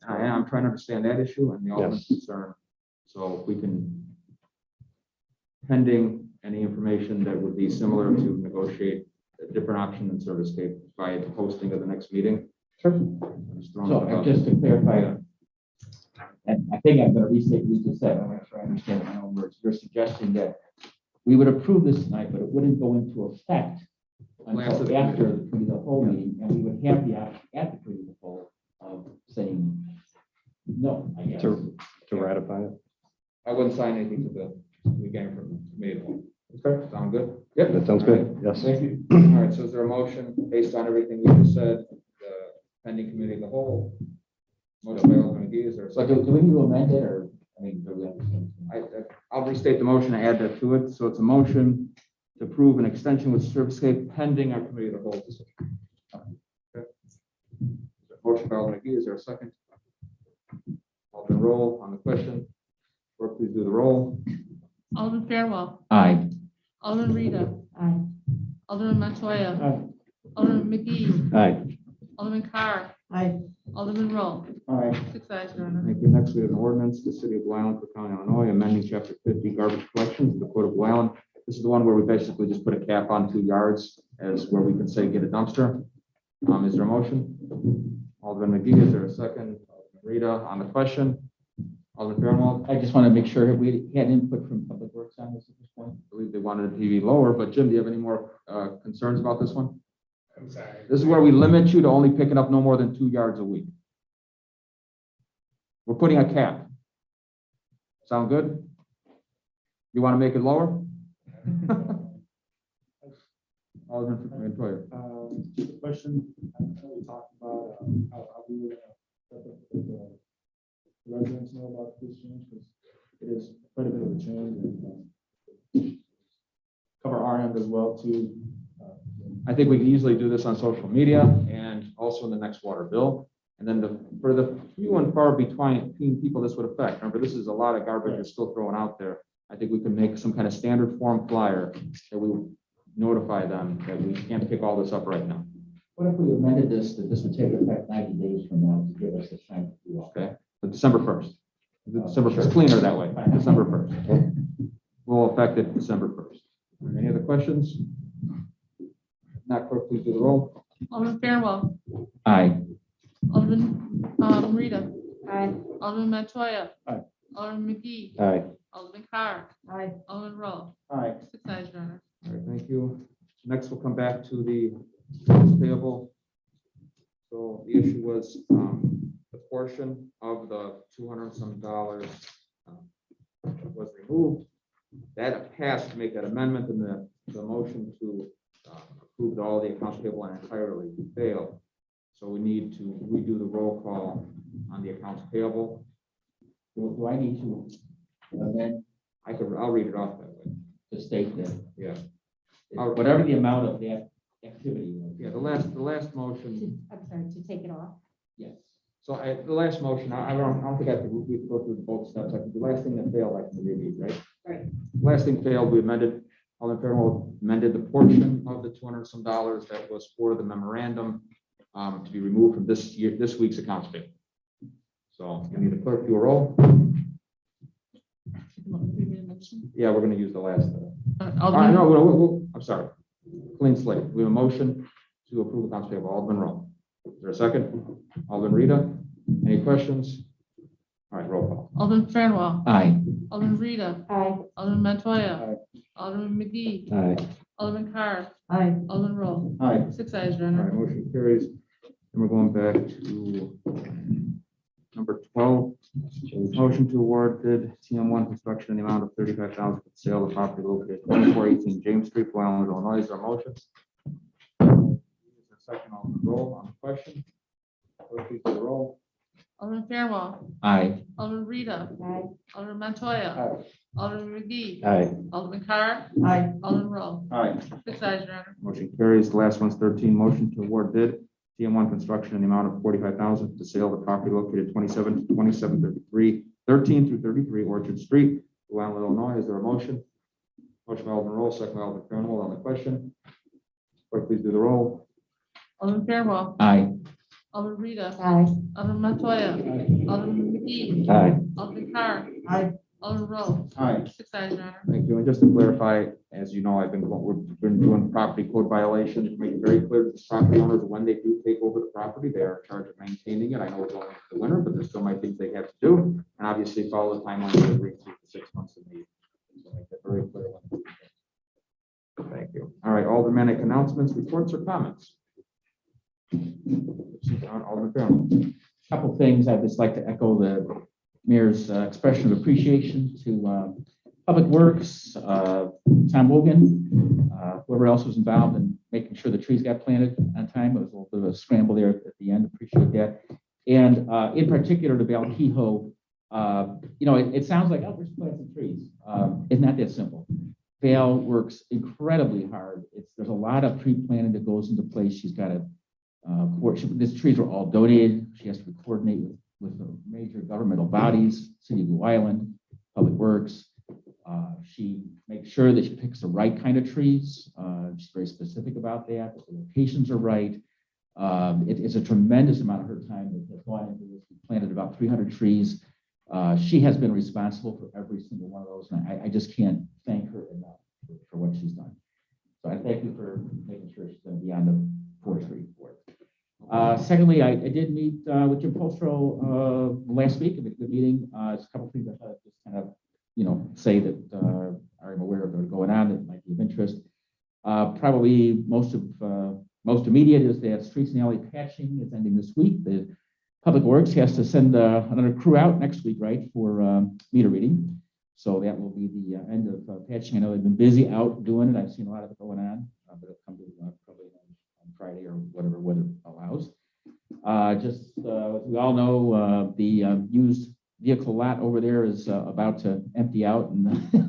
I'm trying to understand that issue and the alderman's Yes. concern. So if we can, pending any information that would be similar to negotiate a different option than Servicescape by the posting of the next meeting. Sure. I'm just throwing So it out. just to clarify, and I think I'm going to restate what you just said, I'm not sure I understand it in my own words. You're suggesting that we would approve this tonight, but it wouldn't go into effect Last of until the after committee. the committee of the whole meeting, and we would have the option at the committee of the whole of saying no, I guess. To ratify it. I wouldn't sign anything to the game from the committee. of the whole. Okay. Sound good? Yep, that sounds good. Yes. Thank you. All right, so is there a motion based on everything we just said, the pending committee of the whole? Motion by Alderman McGee, is there a So second? do we need to amend it, or, I mean, do we understand? I'll restate the motion, I add that to it. So it's a motion to approve an extension with Servicescape pending our committee of the whole decision. Okay. Motion by Alderman McGee, is there a second? Alderman Roll on the question. Clerk, please do the roll. Alderman Fairwell, Aye. Alderman Rita, Aye. Alderman Montoya, Aye. Alderman McGee, Aye. Alderman Carr, Aye. Alderman Roll. All right. 6 ayes, Your Honor. Thank you. Next, we have an ordinance, the city of Blue Island, Cook County, Illinois, amending chapter 50 garbage collections of the code of Blue Island. This is the one where we basically just put a cap on 2 yards as where we can say get a dumpster. Is there a motion? Alderman McGee, is there a second? Alderman Rita on the question. Alderman Fairwell, I just want to make sure we had input from Public Works on this at this point. I believe they wanted it to be lower, but Jim, do you have any more concerns about this one? I'm sorry. This is where we limit you to only picking up no more than 2 yards a week. We're putting a cap. Sound good? You want to make it lower? Alderman Montoya. The question, I know we talked about how we were gonna let the residents know about this change, because it is quite a bit of a change. And cover our end as well too. I think we can easily do this on social media and also in the next water bill. And then for the few and far between people this would affect, remember, this is a lot of garbage you're still throwing out there. I think we can make some kind of standard form flyer that we will notify them that we can't pick all this up right now. What if we amended this, that this would take effect 90 days from now to give us the time to do all? Okay, but December 1st. December 1st, cleaner that way, December 1st. Will affect it December 1st. Any other questions? Not clerk, please do the roll. Alderman Fairwell, Aye. Alderman Rita, Aye. Alderman Montoya. Aye. Alderman McGee, Aye. Alderman Carr, Aye. Alderman Roll. Aye. 6 ayes, Your Honor. All right, thank you. Next, we'll come back to the accounts payable. So the issue was the portion of the $200 and some was removed. That passed to make that amendment, and the motion to approve all the accounts payable and entirely failed. So we need to redo the roll call on the accounts payable. Do I need to amend I'll read it off that way. to state that? Yeah. Whatever the amount of the activity was. Yeah, the last motion. I'm sorry, to take it off? Yes. So the last motion, I don't think I have to go through both steps. I think the last thing that failed, I can read, right? Right. Last thing failed, we amended, Alderman Fairwell amended the portion of the $200 and some that was for the memorandum to be removed from this week's accounts payable. So you need the clerk to a roll. Yeah, we're gonna use the last. Alderman, No, I'm sorry. Clean slate. We have a motion to approve accounts payable. Alderman Roll. Is there a second? Alderman Rita, any questions? All right, roll call. Alderman Fairwell, Aye. Alderman Rita, Aye. Alderman Montoya. Alderman McGee, Aye. Alderman Carr, Aye. Alderman Roll. Aye. 6 ayes, Your All right, Honor. motion carries. And we're going back to number 12. Motion to award bid TM1 construction in the amount of $35,000 for the sale of property located at 2418 James Street, Blue Island, Illinois. Is there a motion? Is there a second? Alderman Roll on the question. Clerk, please do the roll. Alderman Fairwell, Aye. Alderman Rita, Aye. Alderman Montoya. Alderman McGee, Aye. Alderman Carr, Aye. Alderman Roll. Aye. 6 ayes, Your Honor. Motion carries. The last one's 13. Motion to award bid TM1 construction in the amount of $45,000 for the sale of the property located at 2733 13 through 33 Orchard Street, Blue Island, Illinois. Is there a motion? Motion by Alderman Roll, second by Alderman Fairwell on the question. Clerk, please do the roll. Alderman Fairwell, Aye. Alderman Rita, Aye. Alderman Montoya. Alderman McGee, Aye. Alderman Carr, Aye. Alderman Roll. Aye. 6 ayes, Your Honor. Thank you. And just to clarify, as you know, we've been doing property code violations, make it very clear to the property owners when they do take over the property, they are in charge of maintaining it. I know it's only the winter, but there's still might things they have to do. And obviously follow the timeline we agreed to for 6 months of the. So make that very clear. Thank you. All right, aldermanic announcements, reports or comments? Alderman Fairwell. Couple things. I'd just like to echo the mayor's expression of appreciation to Public Works, Tom Wogan, whoever else was involved in making sure the trees got planted on time. It was a little bit of a scramble there at the end. Appreciate that. And in particular to Val Kehoe, it sounds like, oh, we're just planting some trees. It's not that simple. Val works incredibly hard. There's a lot of tree planting that goes into place. She's got to these trees were all donated. She has to coordinate with the major governmental bodies, City of Blue Island, Public Works. She makes sure that she picks the right kind of trees. She's very specific about that. The locations are right. It's a tremendous amount of her time that has gone into this. We planted about 300 trees. She has been responsible for every single one of those, and I just can't thank her enough for what she's done. So I thank you for making sure she's going to be on the forestry board. Secondly, I did meet with Jim Polstro last week. It was a good meeting. It's a couple things I thought I'd just kind of, say that I'm aware of that are going on that might be of interest. Probably most immediate is that streets and alley patching is ending this week. The Public Works has to send another crew out next week, right, for meter reading. So that will be the end of patching. I know they've been busy out doing it. I've seen a lot of it going on, but it'll come to probably on Friday or whatever weather allows. As we all know, the used vehicle lot over there is about to empty out, and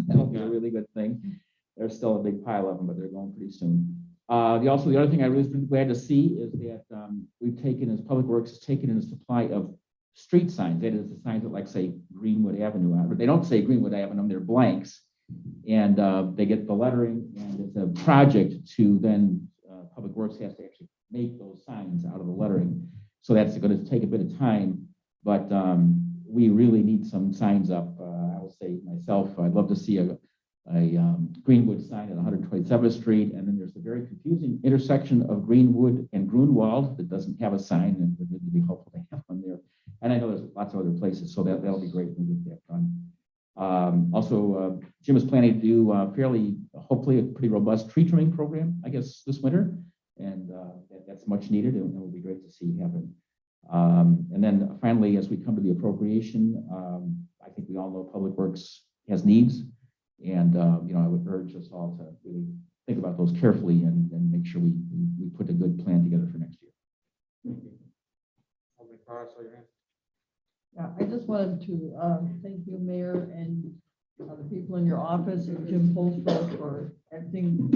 that'll be a really good thing. There's still a big pile of them, but they're going pretty soon. The other thing I was really glad to see is that Public Works has taken in a supply of street signs. That is the signs that like say Greenwood Avenue, but they don't say Greenwood Avenue, they're blanks. And they get the lettering, and it's a project to then, Public Works has to actually make those signs out of the lettering. So that's going to take a bit of time, but we really need some signs up. I will say myself, I'd love to see a Greenwood sign at 127th Street, and then there's the very confusing intersection of Greenwood and Grunwald that doesn't have a sign, and would really be helpful to have one there. And I know there's lots of other places, so that'll be great when we get that done. Also, Jim is planning to do hopefully a pretty robust tree trimming program, I guess, this winter, and that's much needed, and it will be great to see happen. And then finally, as we come to the appropriation, I think we all know Public Works has needs. And, I would urge us all to really think about those carefully and make sure we put a good plan together for next year. Thank you. Alderman Carr, saw your hand. Yeah, I just wanted to thank you, Mayor, and the people in your office, and Jim Polstro for everything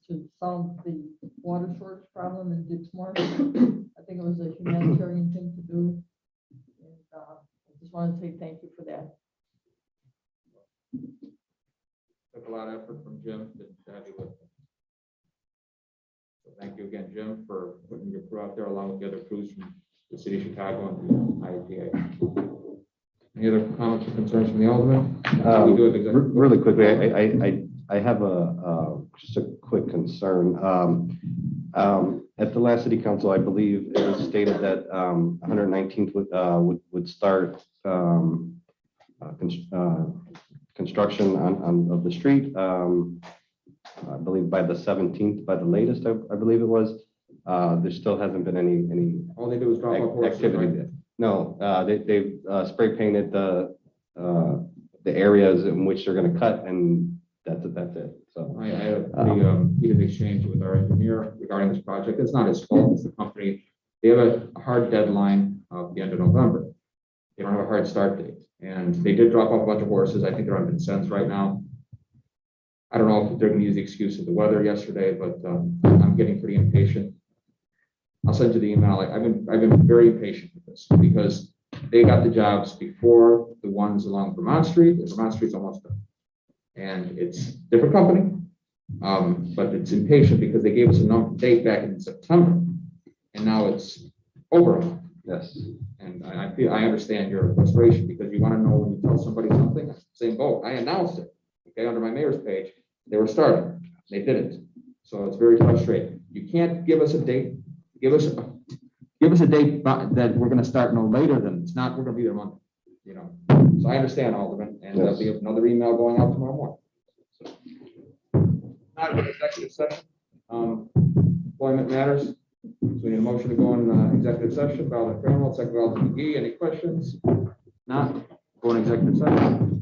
to solve the water shortage problem in Dixmoor. I think it was a humanitarian thing to do. And I just want to say thank you for that. Took a lot of effort from Jim to have you with us. So thank you again, Jim, for putting your crew out there along with the other crews from the city of Chicago and the IEPA. Any other comments or concerns from the alderman? We do have executive- Really quickly, I have just a quick concern. At the last city council, I believe it was stated that 119th would start construction of the street. I believe by the 17th, by the latest, I believe it was. There still hasn't been any All they do is drop off horses, activity. right? No, they've spray painted the areas in which they're going to cut, and that's it. So I had a pretty heated exchange with our engineer regarding this project. It's not his fault, it's the company. They have a hard deadline of the end of November. They don't have a hard start date. And they did drop off a bunch of horses. I think they're on Vincennes right now. I don't know if they're going to use the excuse of the weather yesterday, but I'm getting pretty impatient. I'll send you the email. I've been very impatient with this because they got the jobs before the ones along Vermont Street. And Vermont Street's almost done. And it's a different company, but it's impatient because they gave us a date back in September, and now it's over. yes. And I understand your frustration because you want to know when you tell somebody something, same boat. I announced it, okay, under my mayor's page, they were starting, they didn't. So it's very frustrating. You can't give us a date, give us a date that we're going to start no later than, it's not, we're going to be there Monday, So I understand, Alderman, and there'll be another email going out tomorrow morning. Not an executive session, employment matters. So we need a motion to go in executive session, Alderman Trammell, second Alderman McGee. Any questions? Not, go in executive session.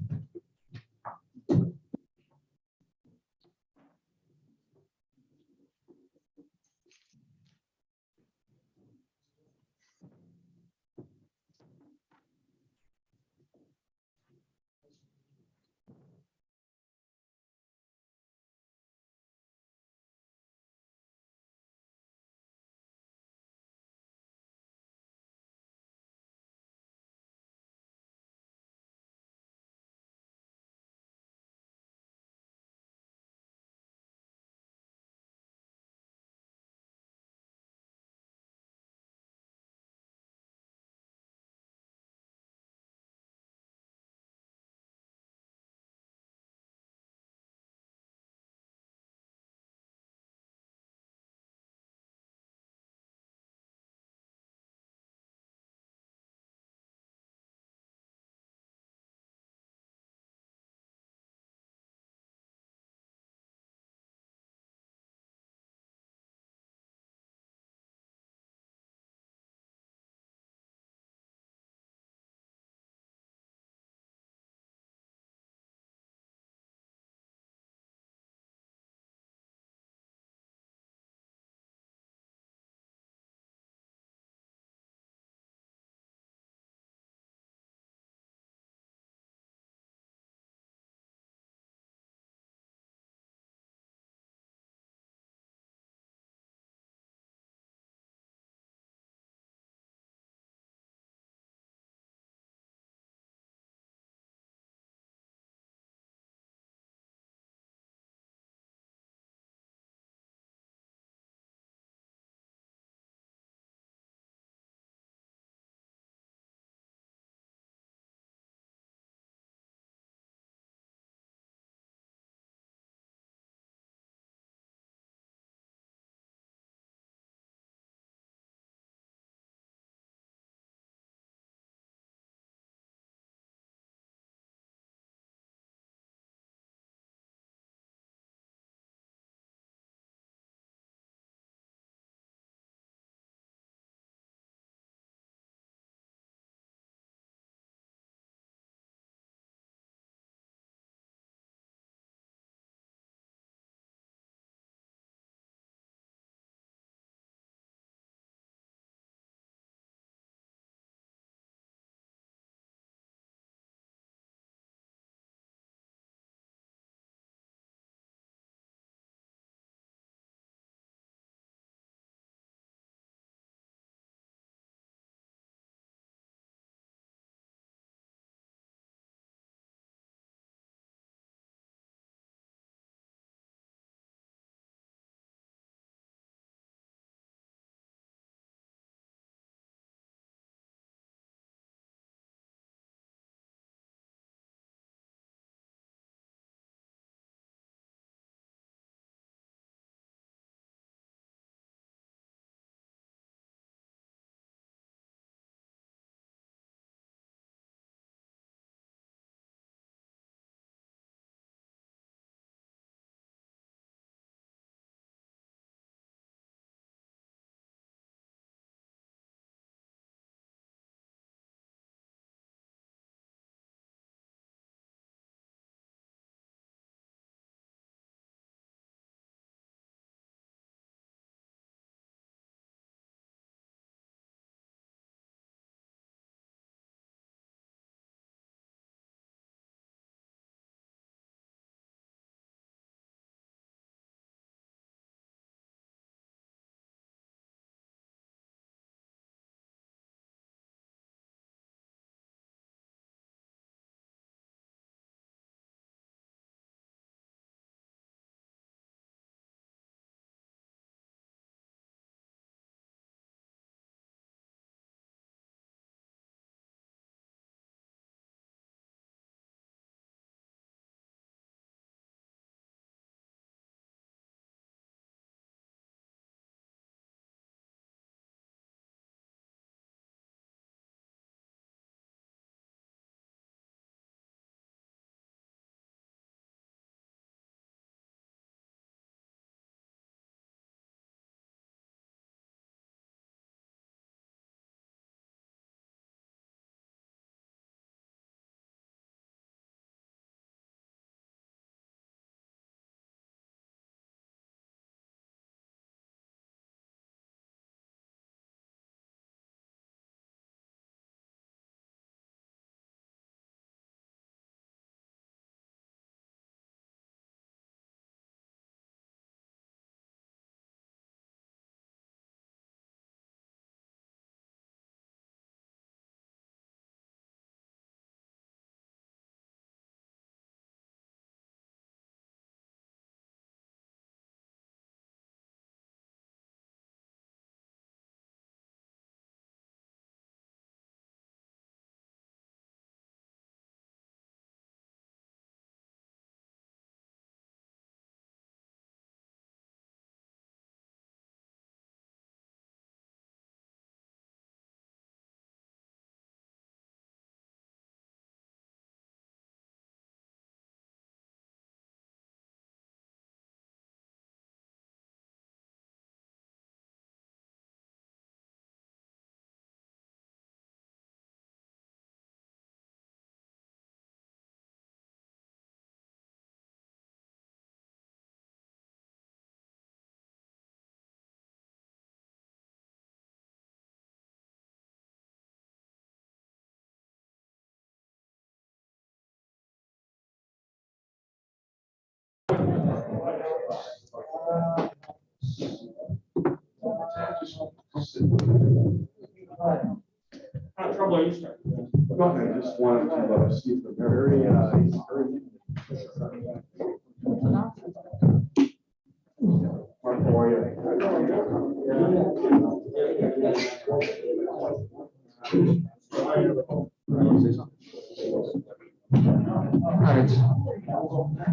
How trouble are you starting? I just wanted to see if the very,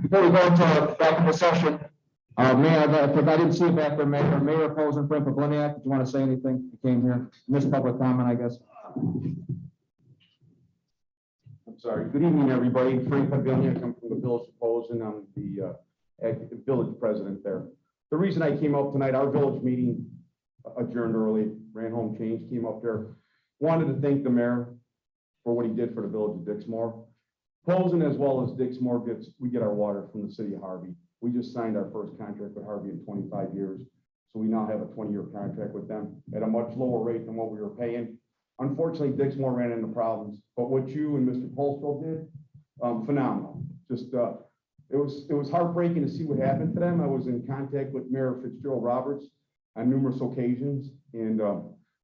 Before we go into back into session, Mayor, if I didn't see you back there, Mayor Posen, Frank Pabliniak, did you want to say anything? You came here, missed public comment, I guess. I'm sorry. Good evening, everybody. Frank Pavilion, I come from the Village of Posen. I'm the village president there. The reason I came up tonight, our village meeting adjourned early, ran home, changed, came up here. Wanted to thank the mayor for what he did for the village of Dixmoor. Posen as well as Dixmoor we get our water from the city of Harvey. We just signed our first contract with Harvey in 25 years. So we now have a 20-year contract with them at a much lower rate than what we were paying. Unfortunately, Dixmoor ran into problems, but what you and Mr. Polsfeld did, phenomenal. Just, it was heartbreaking to see what happened to them. I was in contact with Mayor Fitzgerald Roberts on numerous occasions, and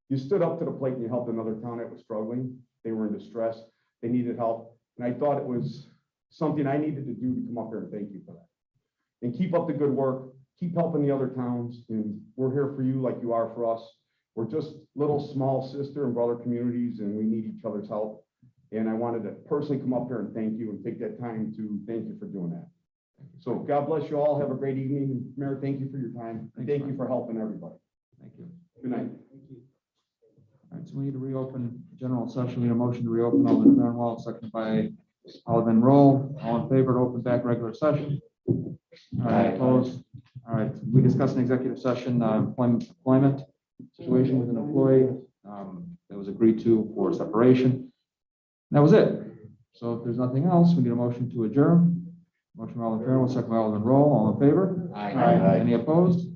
you stood up to the plate and you helped another town that was struggling. They were in distress. They needed help. And I thought it was something I needed to do to come up here and thank you for that. And keep up the good work. Keep helping the other towns. And we're here for you like you are for us. We're just little small sister and brother communities, and we need each other's help. And I wanted to personally come up here and thank you and take that time to thank you for doing that. So God bless you all. Have a great evening. Mayor, thank you for your time. And thank you for helping everybody. Thank you. Good night. All right, so we need to reopen general session. We need a motion to reopen. Alderman Fairwell, seconded by Alderman Roll. All in favor to open back regular session? All right, opposed? All right, we discussed an executive session, employment situation with an employee that was agreed to for separation. That was it. So if there's nothing else, we need a motion to adjourn. Motion by Alderman Fairwell, second by Alderman Roll. All in favor? Aye. Any opposed?